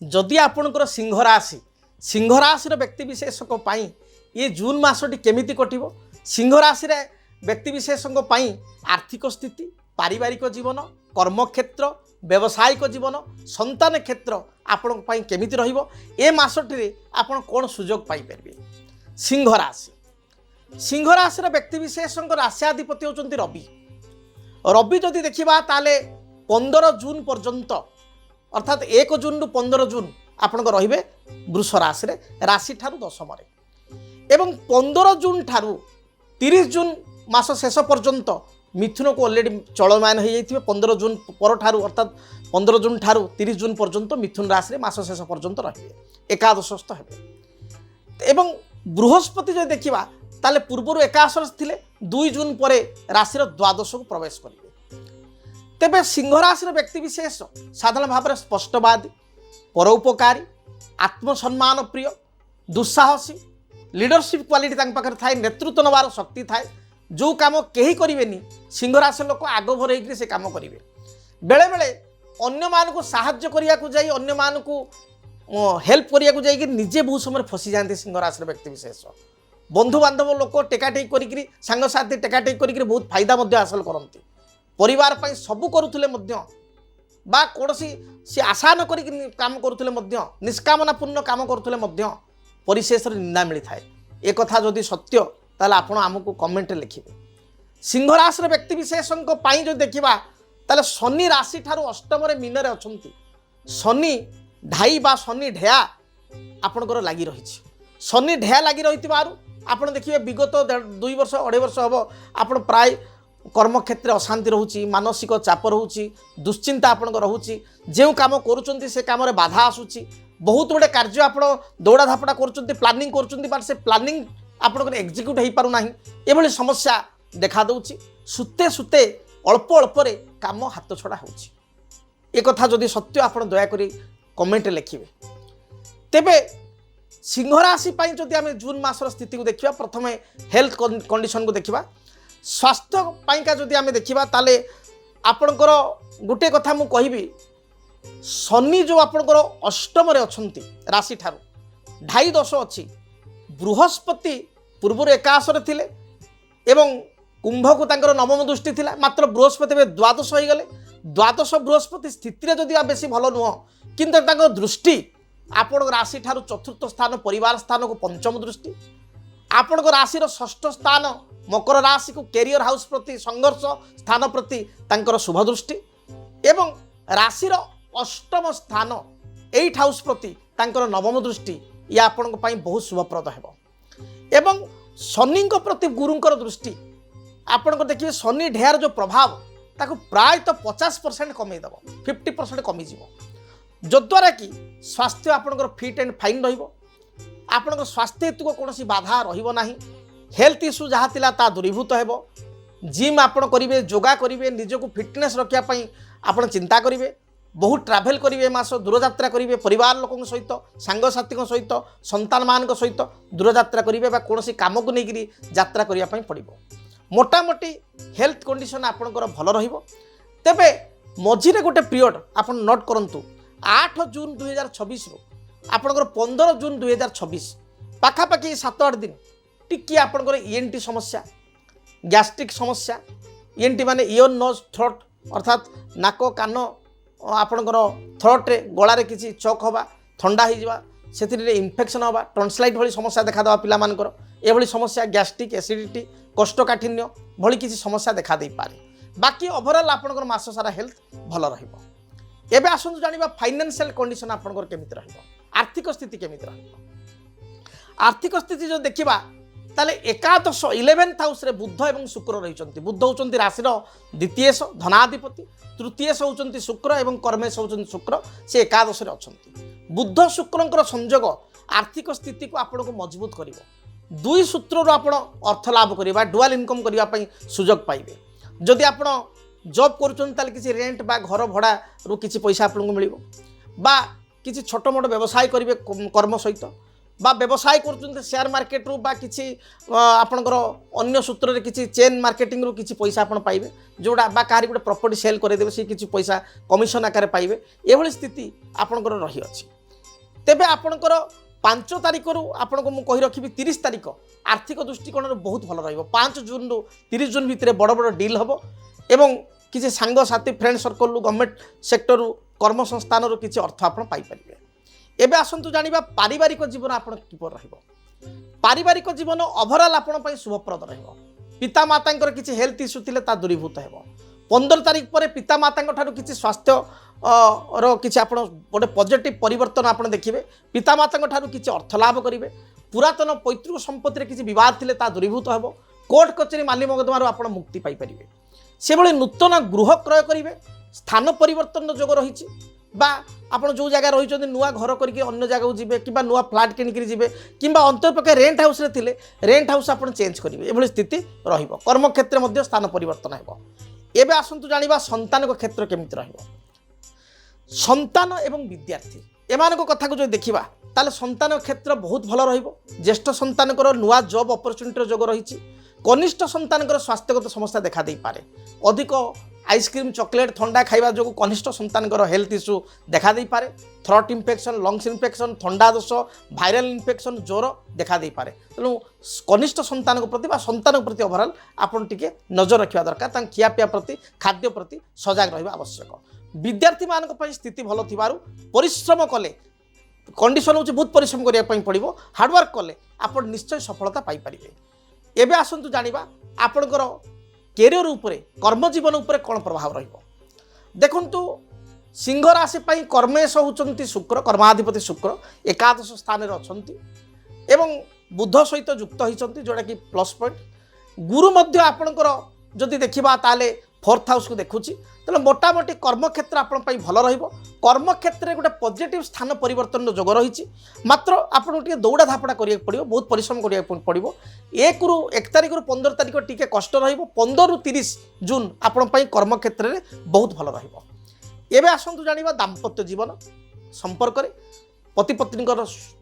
जदि आपणकर सिंह राशि व्यक्तिविशेषों ये जून मासटी केमिति कटिबो। सिंह राशि व्यक्तिविशेषों आर्थिक स्थिति, पारिवारिक जीवन, कर्मक्षेत्र, व्यावसायिक जीवन, संतान क्षेत्र आपण केमिति रहिबो। ए मासटी आपण कौन सुजोग पाई परिबे। सिंह राशि व्यक्तिविशेषों राशियाधिपति होचंती रवि। रवि जदि देखिबा ताले 15 जून पर्यंत अर्थात 1 जून रु 15 जून आपण रहिबे वृष राशि राशि ठारू दशम एवं 15 जून ठारू 30 जून मास शेष पर्यंत मिथुन को ऑलरेडी चलमान हो जाइए। 15 जून पर ठारू अर्थात 15 जून ठारू 30 जून पर्यंत मिथुन राशि मास शेष पर्यंत रहिबे, एकादशस्थ हेबे। एवं बृहस्पति जो देखिबा ताले पूर्व एकादश थिले 2 जून पर राशि द्वादश को प्रवेश करेंगे। तेबे सिंह राशि व्यक्तिविशेष साधारण भाव में स्पष्टवादी, परोपकारी, आत्मसम्मान प्रिय, दुस्साहसी, लीडरशिप क्वालिटी पाखे थाए, नेतृत्व नवार शक्ति थाए। जो काम कहीं करेनि सिंह राशि लोक आग भर से काम करेंगे। बेले बेले अन्य मानक साहाय्य करने को जाई अन्य मानक हेल्प करने को जाइए निजे बहुत समय फसी जाते। सिंह राशि व्यक्तिविशेष बंधु बांधव लोक टेकाटेक करी सांगसाथी टेकाटेक करी बहुत फायदा हासिल करती। परिवार पर सबू करुले कौन सी आशा न करी काम करुले निष्कामनापूर्ण काम करुले परिशेष निंदा मिलता है। एक कथा जदि सत्य ताले आपण आमको कमेंट लिखिए। सिंह राशि व्यक्तिविशेषों जो देखा ताले शनि राशि ठारू अष्टम मीन अच्छी शनि ढाई बा शनि ढेया आपणकर लगी रही। शनि ढेया लगी रही आप देखिए विगत 2 वर्ष 2.5 वर्ष हम आप प्राय कर्मक्षेत्र अशांति रोचे, मानसिक चाप रोचे, दुश्चिंता आपण रोचे। जो काम करुँच से कम बाधा आसूची, बहुत गुड़े कार्य आप दौड़ा धापड़ा कर प्लानिंग कर प्लानिंग आपंकर एक्जिक्यूट हो पारना ये समस्या देखा दूची। सुते सुते अल्प अल्प काम हाथ छड़ा होता जदि सत्य आप दयाकोरी कमेंट लिखिए। तेबे सिंह राशि जदि आम जून मासर स्थिति को देखा, प्रथम हेल्थ कंडीशन को देखा, स्वास्थ्य पाइका जदि आम देखा ताले आपणकर गोटे कथा मु कहिबी, शनि जो आपणकर अष्टम अच्छी राशि ठारू 2.5 अच्छी। बृहस्पति पूर्व एकादश थिले एवं कुंभ को तांकर नवम दृष्टि थिला, मात्र बृहस्पति में द्वादश हो गले। द्वादश बृहस्पति स्थिति जदि बेसी भल नुह किंतु तांकर दृष्टि आपण राशि ठारू चतुर्थ स्थान परिवार स्थान को पंचम दृष्टि, आपण राशि षष्ठ स्थान मकर राशि को कैरियर हाउस प्रति संघर्ष स्थान प्रति तांकर शुभ दृष्टि एवं राशि अष्टम स्थान 8 हाउस प्रति तांकर नवम दृष्टि ये आपण बहुत शुभप्रद है। एवं शनि प्रति गुरुंकर दृष्टि आपण देखिए शनि ढेयार जो प्रभाव ताको प्रायतः 50% कमेदेव, 50% कमिज जद्वारा कि स्वास्थ्य आपंकर फिट एंड फाइन रहा। स्वास्थ्य हेतु कौन बाधा रहा, हेल्थ इश्यू जहाँ थिला ता दूरीभूत हो। जिम आपण करेंगे, योगा करेंगे, निजक फिटनेस रखापी आप चिंता करेंगे। बहुत ट्राभेल करेंगे, मास दूरयात्रा करेंगे, परिवार लोकों सहित सांगसाथी सहित संतान मान सहित दूरयात्रा करेंगे, कौन कम को लेकर यात्रा करने पड़ो। मोटामोटी हेल्थ कंडीशन आपंकर भल रेबे। मझे गोटे पीरियड आप नोट करूँ 8 जून 2026 रु आपंकर 15 जून 2026 पाखापाखि 7-8 दिन टिकी आपंकर ENT समस्या, गैस्ट्रिक समस्या, ENT माने इयर नोज थ्रोट अर्थात नाक कान आपंकर थ्रोट रे गलारे किसी चौक हवा, ठंडा हो इन्फेक्शन हवा, टॉन्सिलाइट भली समस्या देखा देवा पिला मानकर एभली समस्या, गैस्ट्रिक एसिडिटी, कोष्ठकाठिन्य भली किसी समस्या देखा दे पारे। बाकी ओवरऑल आपंकर मास सारा हेल्थ भल रहिबो। एबे आसंतु जानिबा फाइनेंशियल कंडीशन आपंकर केमिति रहिबो, आर्थिक स्थिति केमिति रहिबो। आर्थिक स्थिति जो देखिबा ताले एकादश 11th हाउस रे बुध एवं शुक्र रहिचंती। बुध होचंती राशि द्वितीयश धनाधिपति, तृतीयश होचंती शुक्र एवं कर्मेश होचंती शुक्र, से एकादश रे अछंती। बुध शुक्रंकर संयोग आर्थिक स्थिति को आपन को मजबूत करिवो। 2 सूत्र रो आपण अर्थ लाभ करिबा, डुअल इनकम करिबा पई सुयोग पाइबे। जदि आपण जॉब करूछन ताले किसी रेंट बा घर भड़ा रो किसी पैसा आपन को मिलिबो, बा किसी छोट मोट व्यवसाय करिवे कर्म सहित, बा व्यवसाय कर शेयर मार्केट रू बा किसी आपणकर अन्य सूत्र रे किसी चेन मार्केटिंग रू किसी पैसा आपण पाइबे, जोड़ा बा कहारी गोटे प्रॉपर्टी सेल करदेवे से किसी पैसा कमिशन आकार पाइबे। एभली स्थिति आपणकर रही अछि। तेबे आपणकर 5 तारिख रु आपको मुझे कही रखी 30 तारिख आर्थिक दृष्टिकोण बहुत भल रही 5 जून रु 30 जून भितर बड़ बड़ डील हम एवं किसी सांग साथी फ्रेंड सर्कल गवर्नमेंट सेक्टर रु कर्म संस्थान रु किसी अर्थ आप पाइपर। एबे आसतु जानिबा पारिवारिक जीवन आपन किपर रहिबो। पारिवारिक जीवन ओवरऑल आपन शुभप्रद रहिबो। पिता माता किसी हेल्थ इश्यू थिले ता दूरीभूत हेबो। 15 तारिख पर पिता माता किसी स्वास्थ्य किसी आप गोटे पॉजिटिव परिवर्तन आप देखिए। पिता माता किसी अर्थ लाभ करेंगे। पुरातन पैतृक संपत्ति किसी बद थे दूरीभूत हो। कोर्ट कचेरी माली मकदमार आप मुक्ति पाइपर। से भाई नूतन गृह क्रय करेंगे। स्थान परिवर्तन जोग रही आप जो जगह रही नुआ घर करके अन्य जगह जी कि नुआ फ्लाट किणिक जी कि अंतरपक्षे रेंट हाउस थे रेंट हाउस आप चेंज करेंगे। ये स्थिति कर्मक्षेत्र में स्थान परिवर्तन हो। एबे आसतु जानिबा संतान को क्षेत्र केमिति रहिबो। संतान एवं विद्यार्थी एमान को कथा को जो देखिबा ताले संतान क्षेत्र बहुत भल रहिबो। ज्येष्ठ संतान को नुआ जॉब अपॉर्चुनिटी जोग रही। कनिष्ठ संतान को स्वास्थ्यगत समस्या देखा दे पारे। अधिक आइसक्रीम चॉकलेट ठंडा खाइबा जो कनिष्ठ संतान को हेल्थ इश्यू देखा दे पारे। थ्रोट इन्फेक्शन लंग्स इन्फेक्शन ठंडा दोष भाइराल इन्फेक्शन ज्वर देखा दे पारे। तेणु कनिष्ठ संतान को प्रति संतान प्रति ओवरऑल आपन टिके नजर रखा दरकार। खियापिया प्रति खाद्य प्रति सजग रहा आवश्यक। विद्यार्थी मान स्थिति भल थिबारु परिश्रम कले कंडीशन हूँ बहुत परिश्रम करने पड़ो। हार्डवर्क कले आप निश्चय सफलता पाइपर। एबे आसतु जानिबा आपणकर कैरियर उपरे कर्मजीवन उपरे कौन प्रभाव रहिबो। देखंतु सिंह राशि पई कर्मेश होउचंती शुक्र कर्माधिपति शुक्र एकादश स्थान रे अछंती एवं बुध सहित युक्त होइचंती जोटा कि प्लस पॉइंट। गुरु मध्य आपणकर जदि देखिबा ताले 4th हाउस को देखुची तेल मोटामोटी कर्मक्षेत्र आपण भल रहिबो। कर्मक्षेत्र में गोटे पॉजिटिव स्थान परिवर्तन जोग रही। मात्र आपको टे दौड़ा धापड़ा करिया पड़िबो बहुत परिश्रम करिया पड़िबो। 1 तारिख रु 15 तारिख टिके कष्ट रहिबो। 15 रु 30 जून आपण कर्मक्षेत्र में बहुत भल रहिबो। एबे आसतु जानिबा दाम्पत्य जीवन संपर्क रे पति पत्नी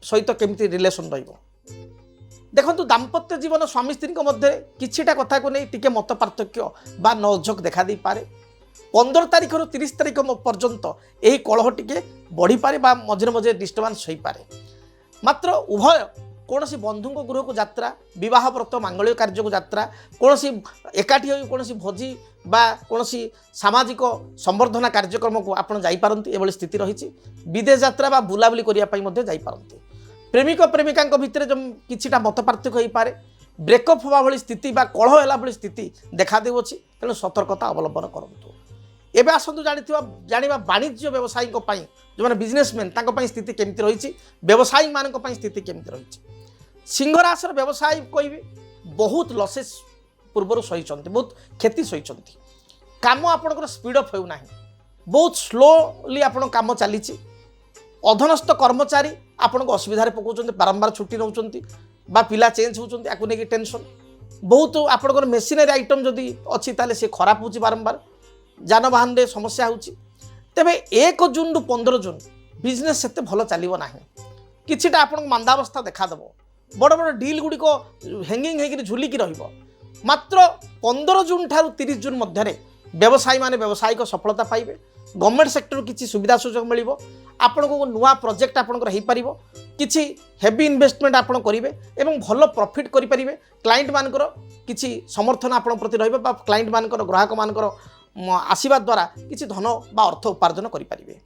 सहित केमिति रिलेशन रहिबो। देखो दाम्पत्य जीवन स्वामी स्त्री मध्य किछिटा कथा को नहीं टिके मत पार्थक्य बा नोकझोक देखा दे पारे। 15 तारिख रु 30 तारिख पर्यंत यही कलह टिके बढ़ी पारे बा मझे मझे डिस्टर्बांस हो पारे। मात्र उभय कौन बंधु गृह को यात्रा विवाह व्रत मांगल्य कार्य को यात्रा कौन एकाठी हो कौन भोजी बा कौन सामाजिक संवर्धना कार्यक्रम को आपड़ जापारती। एभली स्थिति रही। विदेश यात्रा बा बुलाबुली करने जापारती। प्रेमिक प्रेमिका भितर जो किछिटा मत पार्थक्य हो पारे। ब्रेकअप हवा भली स्थिति बा कलह है भली स्थिति देखा देउछि। तेणु सतर्कता अवलंबन करंतु। एबे आसतु जानिबा वाणिज्य व्यवसायी जो मैंने बिजनेसमैन स्थिति केमती रही। व्यवसायी मान स्थिति केमती रही। सिंह राशि व्यवसायी कहि बहुत लसेस पूर्व सही बहुत क्षति सही काम आपंकर स्पीड अफ होना बहुत स्लोली आप कम चली। अधनस्थ कर्मचारी आपन को असुविधा पकाउछन्ति बारंबार छुट्टी नौछन्ति बा पिला चेंज होछन्ति आकु नेकी टेंशन बहुत आपनकर मेसिनरी आइटम जदि अछि ताले से खराब होछि बारंबार जानवाहन रे समस्या होछि। तेबे 1 जून रु 15 जून बिजनेस सेते भलो चलिबो नाही। किछिटा आपन मंदावस्था देखा देबो। बड़ बड़ डील गुडी को हैंगिंग हेकि झुली की रहिबो। मात्र 15 जून ठारू 30 जून मध्य रे व्यवसायी माने व्यावसायिक सफलता पाइबे। गवर्नमेंट सेक्टर किसी सुविधा सुजोग मिलिबो। आपण को नुआ प्रोजेक्ट आपनकर हेई परिबो। किछि हेवी इन्वेस्टमेंट आपण करिवे एवं भलो प्रॉफिट करि परिबे। क्लाइंट मानकर किछि समर्थन आपण प्रति रहइबे बा क्लाइंट मानकर ग्राहक मानकर आशीर्वाद द्वारा किछि धन बा अर्थ उपार्जन करि परिबे।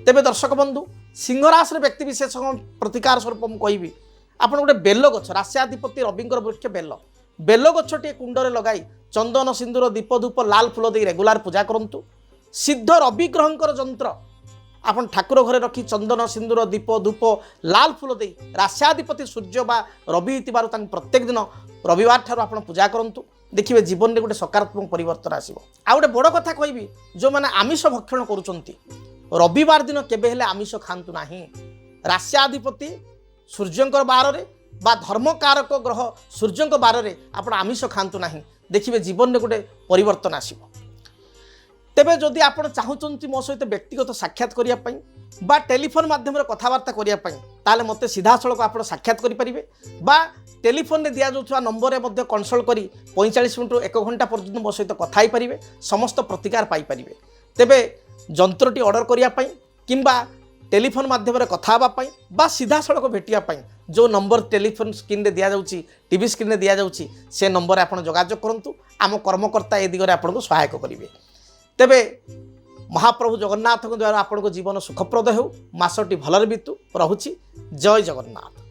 तेबे दर्शक बंधु सिंह राशि व्यक्ति विशेष प्रतिकार स्वरूप मु कहिबी आपण गोटे बेल गछ राष्ट्राधिपति रविंकर वृक्ष बेल गछटी कुंडरे लगाई चंदन सिंदूर दीप धूप लाल फूल दे रेगुलार पूजा करंतु। सिद्ध रवि ग्रहंकर जंत्र आपन ठाकुर घरे रखी चंदन सिंदूर दीप धूप लाल फूल दे राष्ट्राधिपति सूर्य बा रवि थिबारु तांग प्रत्येक दिन रविवार ठारू आपन पूजा करंतु। देखिए जीवन में गोटे सकारात्मक परिवर्तन आसिबो। आ गोटे बड़ कथा कहबी जो माने आमिष भक्षण करूचंती रविवार दिन केबे हेले आमिष खांतु नाही। राष्ट्राधिपति सूर्यंकर बार रे बा धर्मकारक ग्रह सूर्यंक बार रे आपण आमिष खांतु नाही। देखिए जीवन में गोटे परिवर्तन आसिबो। तेबे जदि आपण चाहूचंती मो सहित व्यक्तिगत साक्षात करिया पई बा टेलीफोन माध्यम कथबार्ता करिया पई ताले मते सीधा सड़क आपण साक्षात करि परिबे बा टेलीफोन रे दिया जाउथवा नंबर रे मध्ये कंसल्ट करी 45 मिनिट 1 घंटा पर्यंत मो सहित कथा ही परिबे समस्त प्रतिकार पाई परिबे। तेबे जंत्रटी ऑर्डर करिया पई किंबा टेलीफोन माध्यम कथा हाँवाई बा सीधा सड़क भेटिया जो नंबर टेलीफोन स्क्रीन रे दिया जाउची टीवी स्क्रीन रे दिया जाउची से नंबर आप जोगाजोग करूँ आम कर्मकर्ता ए दिगरे आपको सहायक करेंगे। तेबे महाप्रभु जगन्नाथ द्वारा आपको जीवन सुखप्रद हो मासटी भलरे बीतू। रहुछि जय जगन्नाथ।